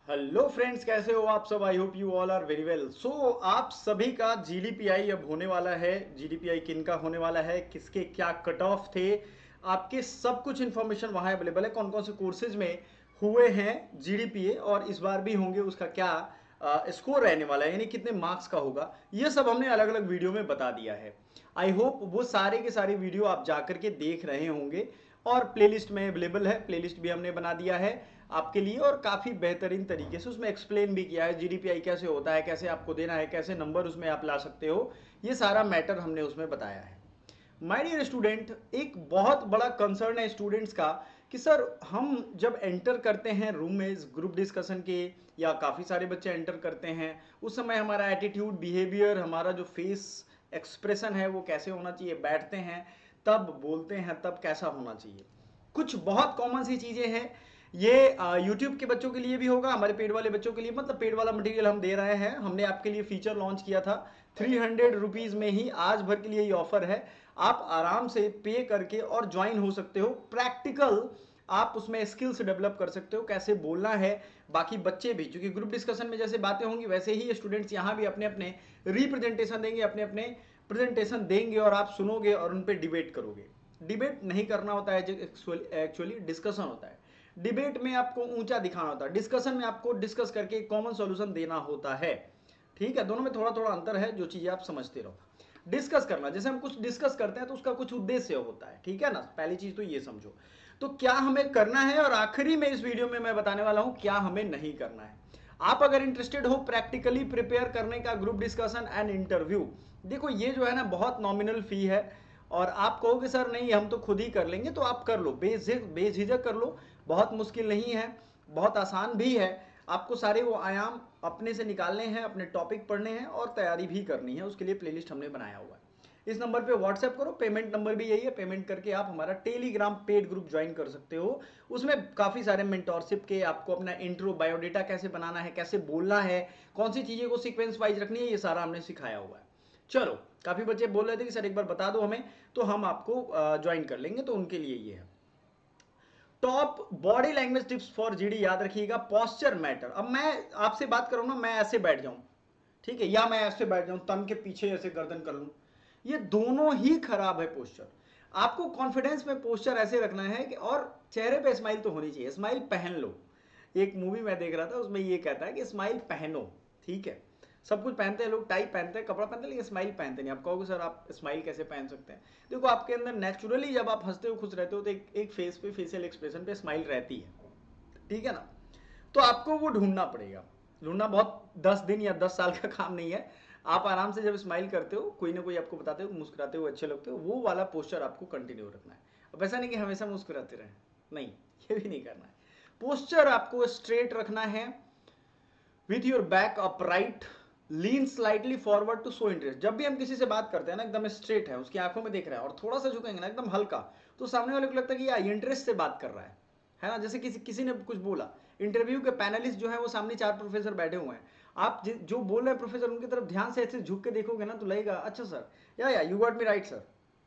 Hello friends, कैसे हो आप सब। I hope you all are very well. So आप सभी का जीडीपीआई अब होने वाला है। जीडीपीआई किन का होने वाला है, किसके क्या कट ऑफ थे, आपके सब कुछ इन्फॉर्मेशन वहां अवेलेबल है। कौन कौन से कोर्सेज में हुए हैं जीडीपीए और इस बार भी होंगे, उसका क्या स्कोर रहने वाला है, यानी कितने मार्क्स का होगा, ये सब हमने अलग अलग वीडियो में बता दिया है। आई होप वो सारे के सारे वीडियो आप जाकर के देख रहे होंगे और प्लेलिस्ट में अवेलेबल है। प्लेलिस्ट भी हमने बना दिया है आपके लिए और काफ़ी बेहतरीन तरीके से उसमें एक्सप्लेन भी किया है जीडीपीआई कैसे होता है, कैसे आपको देना है, कैसे नंबर उसमें आप ला सकते हो। ये सारा मैटर हमने उसमें बताया है। माय डियर स्टूडेंट, एक बहुत बड़ा कंसर्न है स्टूडेंट्स का कि सर हम जब एंटर करते हैं रूम में ग्रुप डिस्कशन के, या काफ़ी सारे बच्चे एंटर करते हैं, उस समय हमारा एटीट्यूड, बिहेवियर, हमारा जो फेस एक्सप्रेशन है वो कैसे होना चाहिए, बैठते हैं तब, बोलते हैं तब कैसा होना चाहिए। कुछ बहुत कॉमन सी चीज़ें हैं। ये यूट्यूब के बच्चों के लिए भी होगा, हमारे पेड वाले बच्चों के लिए, मतलब पेड वाला मटेरियल हम दे रहे हैं। हमने आपके लिए फीचर लॉन्च किया था 300 रुपीज़ में ही, आज भर के लिए ये ऑफर है। आप आराम से पे करके और ज्वाइन हो सकते हो। प्रैक्टिकल आप उसमें स्किल्स डेवलप कर सकते हो, कैसे बोलना है। बाकी बच्चे भी, क्योंकि ग्रुप डिस्कशन में जैसे बातें होंगी वैसे ही स्टूडेंट्स यहाँ भी अपने अपने रिप्रेजेंटेशन देंगे, अपने अपने प्रेजेंटेशन देंगे और आप सुनोगे और उन पर डिबेट करोगे। डिबेट नहीं करना होता है, एक्चुअली डिस्कशन होता है। डिबेट में आपको ऊंचा दिखाना होता है, डिस्कशन में आपको डिस्कस करके कॉमन सॉल्यूशन देना होता है। ठीक है, दोनों में थोड़ा थोड़ा अंतर है, जो चीजें आप समझते रहो। डिस्कस करना, जैसे हम कुछ डिस्कस करते हैं तो उसका कुछ उद्देश्य होता है, ठीक है ना। पहली चीज तो ये समझो, तो क्या हमें करना है, और आखिरी में इस वीडियो में मैं बताने वाला हूं क्या हमें नहीं करना है। आप अगर इंटरेस्टेड हो प्रैक्टिकली प्रिपेयर करने का, ग्रुप डिस्कशन एंड इंटरव्यू, देखो ये जो है ना बहुत नॉमिनल फी है, और आप कहोगे सर नहीं हम तो खुद ही कर लेंगे, तो आप कर लो, बेझिझक कर लो। बहुत मुश्किल नहीं है, बहुत आसान भी है। आपको सारे वो आयाम अपने से निकालने हैं, अपने टॉपिक पढ़ने हैं और तैयारी भी करनी है। उसके लिए प्लेलिस्ट हमने बनाया हुआ है। इस नंबर पे व्हाट्सएप करो, पेमेंट नंबर भी यही है। पेमेंट करके आप हमारा टेलीग्राम पेड ग्रुप ज्वाइन कर सकते हो। उसमें काफ़ी सारे मेंटोरशिप के, आपको अपना इंट्रो, बायोडेटा कैसे बनाना है, कैसे बोलना है, कौन सी चीज़ें को सीक्वेंस वाइज रखनी है, ये सारा हमने सिखाया हुआ है। चलो, काफ़ी बच्चे बोल रहे थे कि सर एक बार बता दो हमें, तो हम आपको ज्वाइन कर लेंगे, तो उनके लिए ये है। Top body language tips for GD, याद रखिएगा, पोस्चर मैटर। अब मैं आपसे बात करूँ ना, मैं ऐसे बैठ जाऊँ, ठीक है, या मैं ऐसे बैठ जाऊँ, तन के पीछे ऐसे गर्दन कर लूँ, ये दोनों ही खराब है पोस्चर। आपको कॉन्फिडेंस में पोस्चर ऐसे रखना है कि, और चेहरे पे स्माइल तो होनी चाहिए, स्माइल पहन लो। एक मूवी मैं देख रहा था, उसमें ये कहता है कि स्माइल पहनो, ठीक है। सब कुछ पहनते हैं लोग, टाई पहनते हैं, कपड़ा पहनते हैं, लेकिन स्माइल पहनते नहीं। आप कहोगे सर आप स्माइल कैसे पहन सकते हैं। देखो, आपके अंदर नेचुरली जब आप हंसते हो, खुश रहते हो, तो एक फेस पे, फेशियल एक्सप्रेशन पे स्माइल रहती है, ठीक है ना। तो आपको वो ढूंढना पड़ेगा। ढूंढना बहुत 10 दिन या 10 साल का काम नहीं है। आप आराम से जब स्माइल करते हो, कोई ना कोई आपको बताते हो, मुस्कुराते हो, अच्छे लगते हो, वो वाला पोस्चर आपको कंटिन्यू रखना है। अब ऐसा नहीं कि हमेशा मुस्कुराते रहें, नहीं, ये भी नहीं करना है। पोस्चर आपको स्ट्रेट रखना है, with your back upright, lean slightly forward to show interest. जब भी हम किसी से बात करते हैं ना, एकदम स्ट्रेट है, उसकी आंखों में देख रहा है और थोड़ा सा झुकेंगे ना एकदम हल्का, तो सामने वाले को लगता है कि यार इंटरेस्ट से बात कर रहा है ना। जैसे किसी किसी ने कुछ बोला, इंटरव्यू के पैनलिस्ट जो है वो सामने 4 प्रोफेसर बैठे हुए हैं, आप जो बोल रहे हैं प्रोफेसर, उनकी तरफ ध्यान से ऐसे झुक के देखोगे ना, तो लगेगा अच्छा सर, या you got me right sir,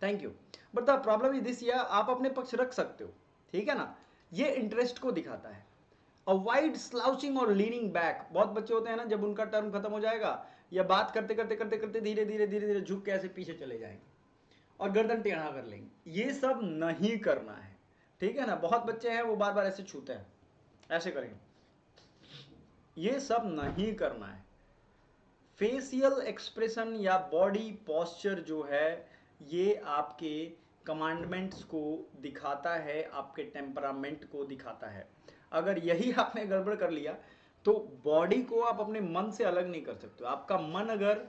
thank you. But the problem is this, या आप अपने पक्ष रख सकते हो, ठीक है ना। ये इंटरेस्ट को दिखाता है। अवॉइड स्लाउचिंग और लीनिंग बैक। बहुत बच्चे होते हैं ना, जब उनका टर्म खत्म हो जाएगा, या बात करते करते करते करते धीरे धीरे धीरे धीरे झुक के ऐसे पीछे चले जाएंगे और गर्दन टेढ़ा कर लेंगे। ये सब नहीं करना है, ठीक है ना। बहुत बच्चे हैं वो बार बार ऐसे छूते हैं, ऐसे करेंगे, ये सब नहीं करना है। फेशियल एक्सप्रेशन या बॉडी पॉस्चर जो है, ये आपके कमांडमेंट्स को दिखाता है, आपके टेम्परामेंट को दिखाता है। अगर यही आपने गड़बड़ कर लिया, तो बॉडी को आप अपने मन से अलग नहीं कर सकते। आपका मन अगर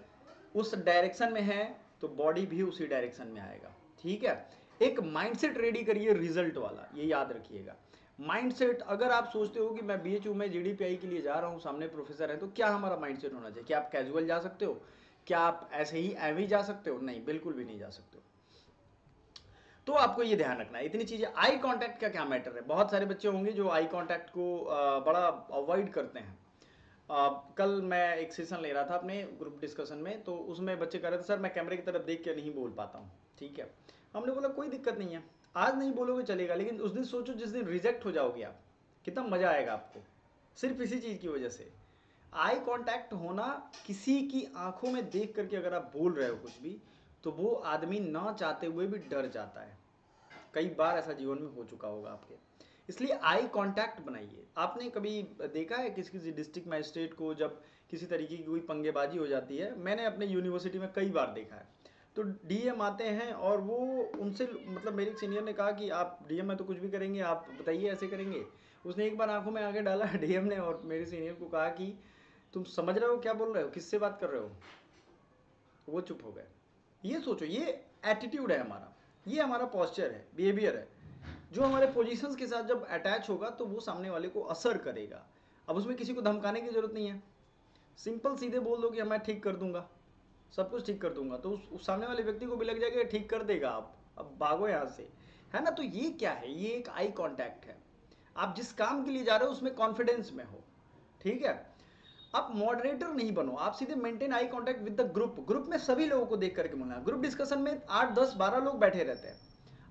उस डायरेक्शन में है, तो बॉडी भी उसी डायरेक्शन में आएगा, ठीक है। एक माइंडसेट रेडी करिए रिजल्ट वाला, ये याद रखिएगा। माइंडसेट, अगर आप सोचते हो कि मैं बीएचयू में जीडीपीआई के लिए जा रहा हूँ, सामने प्रोफेसर है, तो क्या हमारा माइंडसेट होना चाहिए? क्या आप कैजुअल जा सकते हो? क्या आप ऐसे ही एवी जा सकते हो? नहीं, बिल्कुल भी नहीं जा सकते हो। तो आपको ये ध्यान रखना है इतनी चीजें। आई कांटेक्ट का क्या मैटर है? बहुत सारे बच्चे होंगे जो आई कांटेक्ट को बड़ा अवॉइड करते हैं। कल मैं एक सेशन ले रहा था अपने ग्रुप डिस्कशन में, तो उसमें बच्चे कह रहे थे सर मैं कैमरे की तरफ देख के नहीं बोल पाता हूँ, ठीक है। हमने बोला कोई दिक्कत नहीं है, आज नहीं बोलोगे चलेगा, लेकिन उस दिन सोचो जिस दिन रिजेक्ट हो जाओगे आप, कितना मजा आएगा आपको, सिर्फ इसी चीज की वजह से। आई कांटेक्ट होना, किसी की आंखों में देख करके अगर आप बोल रहे हो कुछ भी, तो वो आदमी ना चाहते हुए भी डर जाता है। कई बार ऐसा जीवन में हो चुका होगा आपके। इसलिए आई कांटेक्ट बनाइए। आपने कभी देखा है किसी किसी डिस्ट्रिक्ट मजिस्ट्रेट को जब किसी तरीके की कोई पंगेबाजी हो जाती है? मैंने अपने यूनिवर्सिटी में कई बार देखा है। तो डीएम आते हैं और वो उनसे, मतलब मेरे एक सीनियर ने कहा कि आप डीएम में तो कुछ भी करेंगे, आप बताइए ऐसे करेंगे। उसने एक बार आंखों में आगे डाला डीएम ने, और मेरे सीनियर को कहा कि तुम समझ रहे हो क्या बोल रहे हो, किससे बात कर रहे हो? वो चुप हो गए। ये सोचो, ये एटीट्यूड है हमारा, ये हमारा पॉस्चर है, बिहेवियर है, जो हमारे पोजीशंस के साथ जब अटैच होगा तो वो सामने वाले को असर करेगा। अब उसमें किसी को धमकाने की जरूरत नहीं है, सिंपल सीधे बोल दो कि मैं ठीक कर दूंगा, सब कुछ ठीक कर दूंगा, तो उस सामने वाले व्यक्ति को भी लग जाएगा ठीक कर देगा, आप अब भागो यहाँ से, है ना? तो ये क्या है? ये एक आई कांटेक्ट है। आप जिस काम के लिए जा रहे हो उसमें कॉन्फिडेंस में हो, ठीक है? आप मॉडरेटर नहीं बनो, आप सीधे maintain eye contact with the group. Group में सभी लोगों को देख करके बोलना। ग्रुप डिस्कशन में 8 10 12 लोग बैठे रहते हैं।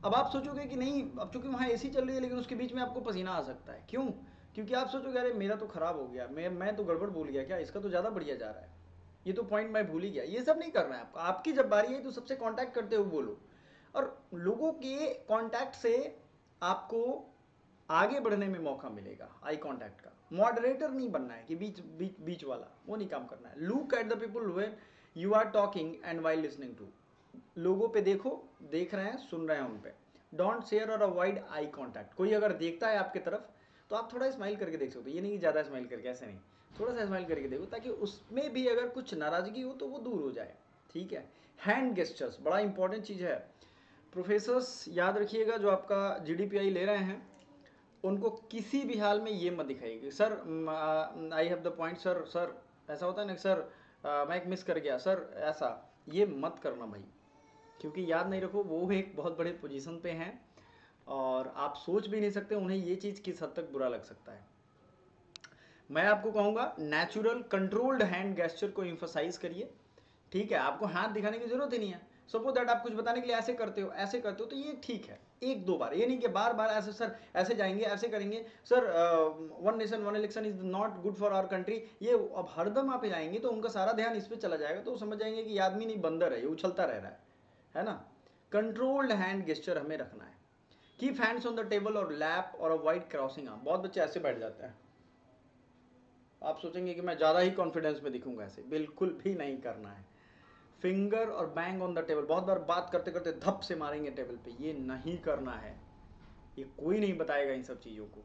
अब आप सोचोगे कि नहीं, अब चूंकि वहां एसी चल रही है, लेकिन उसके बीच में आपको पसीना आ सकता है। क्यों? क्योंकि आप सोचोगे अरे मेरा तो खराब हो गया, मैं तो गड़बड़ बोल गया क्या, इसका तो ज़्यादा बढ़िया जा रहा है, ये तो पॉइंट मैं भूल ही गया। ये सब नहीं करना है आपको। आपकी जब बारी आई तो सबसे कांटेक्ट करते हुए बोलो। और लोगों के कांटेक्ट से आपको आगे बढ़ने में मौका मिलेगा। आई कांटेक्ट का मॉडरेटर नहीं बनना है कि बीच बीच बीच वाला, वो नहीं काम करना है। Look at the people when you are talking and while listening to. लोगों पे देखो, देख रहे हैं, सुन रहे हैं उन पे। डोंट शेयर और अवॉइड आई कांटेक्ट। कोई अगर देखता है आपकी तरफ तो आप थोड़ा स्माइल करके देख सकते हो। ये नहीं कि ज़्यादा स्माइल करके, ऐसे नहीं, थोड़ा सा स्माइल करके देखो, ताकि उसमें भी अगर कुछ नाराजगी हो तो वो दूर हो जाए, ठीक है? हैंड गेस्चर्स बड़ा इंपॉर्टेंट चीज़ है। प्रोफेसर्स याद रखिएगा, जो आपका जीडीपीआई ले रहे हैं, उनको किसी भी हाल में ये मत दिखाइए sir I have the point, sir sir ऐसा होता है ना सर, मैं एक मिस कर गया सर, ऐसा ये मत करना भाई। क्योंकि याद नहीं रखो, वो एक बहुत बड़े पोजीशन पे हैं और आप सोच भी नहीं सकते उन्हें ये चीज़ किस हद तक बुरा लग सकता है। मैं आपको कहूँगा नेचुरल कंट्रोल्ड हैंड गेस्चर को इम्फोसाइज करिए, ठीक है? आपको हाथ दिखाने की जरूरत ही नहीं है। सपोज दैट आप कुछ बताने के लिए ऐसे करते हो, ऐसे करते हो, तो ये ठीक है एक दो बार, ये नहीं कि बार बार ऐसे सर ऐसे जाएंगे, ऐसे करेंगे sir, one nation one election is not good for our country, ये अब हरदम आप जाएंगे तो उनका सारा ध्यान इस पर चला जाएगा, तो वो समझ जाएंगे कि ये आदमी नहीं बंदर है, ये उछलता रह रहा है ना? कंट्रोल्ड हैंड गेस्चर हमें रखना है। Keep hands on the table और लैप और अवॉइड क्रॉसिंग आर्म। बहुत बच्चे ऐसे बैठ जाते हैं, आप सोचेंगे कि मैं ज़्यादा ही कॉन्फिडेंस में दिखूंगा, ऐसे बिल्कुल भी नहीं करना है। फिंगर और बैंग ऑन द टेबल, बहुत बार बात करते करते धप से मारेंगे टेबल पे, ये नहीं करना है। ये कोई नहीं बताएगा इन सब चीज़ों को,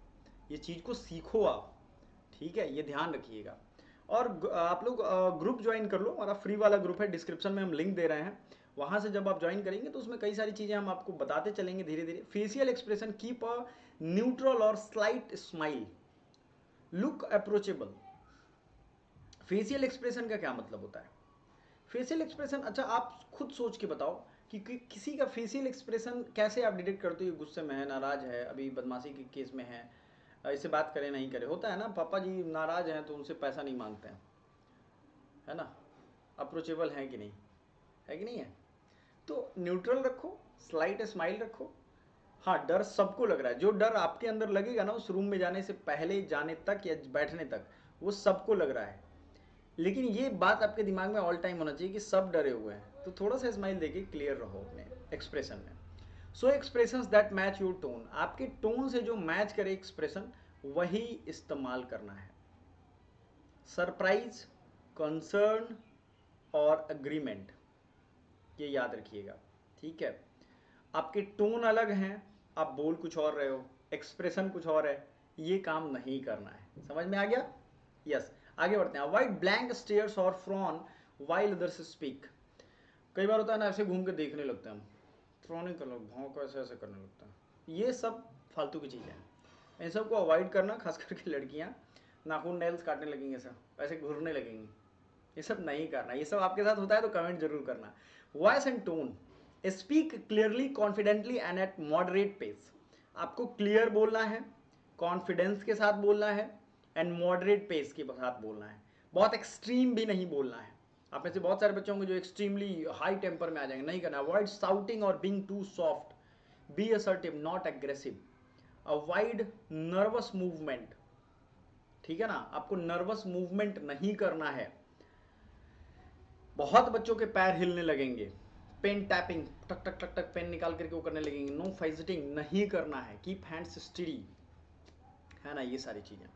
ये चीज़ को सीखो आप, ठीक है? ये ध्यान रखिएगा। और आप लोग ग्रुप ज्वाइन कर लो, हमारा फ्री वाला ग्रुप है, डिस्क्रिप्शन में हम लिंक दे रहे हैं। वहाँ से जब आप ज्वाइन करेंगे तो उसमें कई सारी चीज़ें हम आपको बताते चलेंगे धीरे धीरे। Facial expression, keep a neutral और slight smile, look approachable. Facial expression का क्या मतलब होता है? फेशियल एक्सप्रेशन, अच्छा आप खुद सोच के बताओ कि किसी का फेशियल एक्सप्रेशन कैसे आप डिटेक्ट करते हो? गुस्से में है, नाराज है, अभी बदमाशी के केस में है, इससे बात करें नहीं करें। होता है ना, पापा जी नाराज हैं तो उनसे पैसा नहीं मांगते हैं, है ना? अप्रोचेबल है कि नहीं, है कि नहीं है? तो न्यूट्रल रखो, स्लाइट स्माइल रखो। हाँ, डर सबको लग रहा है, जो डर आपके अंदर लगेगा ना उस रूम में जाने से पहले, जाने तक या बैठने तक, वो सबको लग रहा है। लेकिन ये बात आपके दिमाग में ऑल टाइम होना चाहिए कि सब डरे हुए हैं, तो थोड़ा सा स्माइल देके क्लियर रहो अपने एक्सप्रेशन में। So expressions that match your tone, आपके टोन से जो मैच करे एक्सप्रेशन, वही इस्तेमाल करना है। सरप्राइज, कंसर्न और अग्रीमेंट, ये याद रखिएगा, ठीक है? आपके टोन अलग हैं, आप बोल कुछ और रहे हो, एक्सप्रेशन कुछ और है, ये काम नहीं करना है। समझ में आ गया? यस। आगे बढ़ते हैं। अवॉइड ब्लैंक स्टेयर्स और फ्रॉन वाइल अदर्स स्पीक। कई बार होता है ना, ऐसे घूम के देखने लगते हैं हम, फ्रॉनिंग कर लो, भाव को ऐसे ऐसे करने लगता है। ये सब फालतू की चीज़ें हैं, इन सबको अवॉइड करना। खास करके लड़कियां नाखून नेल्स काटने लगेंगे, सब ऐसे घूरने लगेंगी, ये सब नहीं करना। ये सब आपके साथ होता है तो कमेंट जरूर करना। Voice and tone, speak clearly, confidently and at moderate pace. आपको क्लियर बोलना है, कॉन्फिडेंस के साथ बोलना है, एंड मॉडरेट पेस के साथ बोलना है। बहुत एक्सट्रीम भी नहीं बोलना है। आप में से बहुत सारे बच्चे होंगे जो एक्सट्रीमली हाई टेम्पर में आ जाएंगे, नहीं करना। अवॉइड साउटिंग और being too soft, be assertive not aggressive. Avoid nervous movement, ठीक है ना, आपको नर्वस मूवमेंट नहीं करना है। बहुत बच्चों के पैर हिलने लगेंगे, पेन टैपिंग, टक टक टक टक पेन निकाल करके वो करने लगेंगे, नो फाइजिटिंग नहीं करना है, कीप हैंड्स स्टडी, है ना, ये सारी चीज़ें।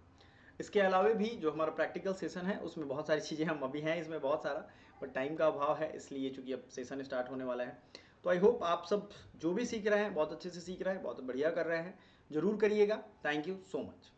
इसके अलावा भी जो हमारा प्रैक्टिकल सेशन है उसमें बहुत सारी चीज़ें हम अभी हैं इसमें बहुत सारा, बट टाइम का अभाव है, इसलिए चूंकि अब सेशन स्टार्ट होने वाला है। तो आई होप आप सब जो भी सीख रहे हैं बहुत अच्छे से सीख रहे हैं, बहुत बढ़िया कर रहे हैं, जरूर करिएगा। Thank you so much.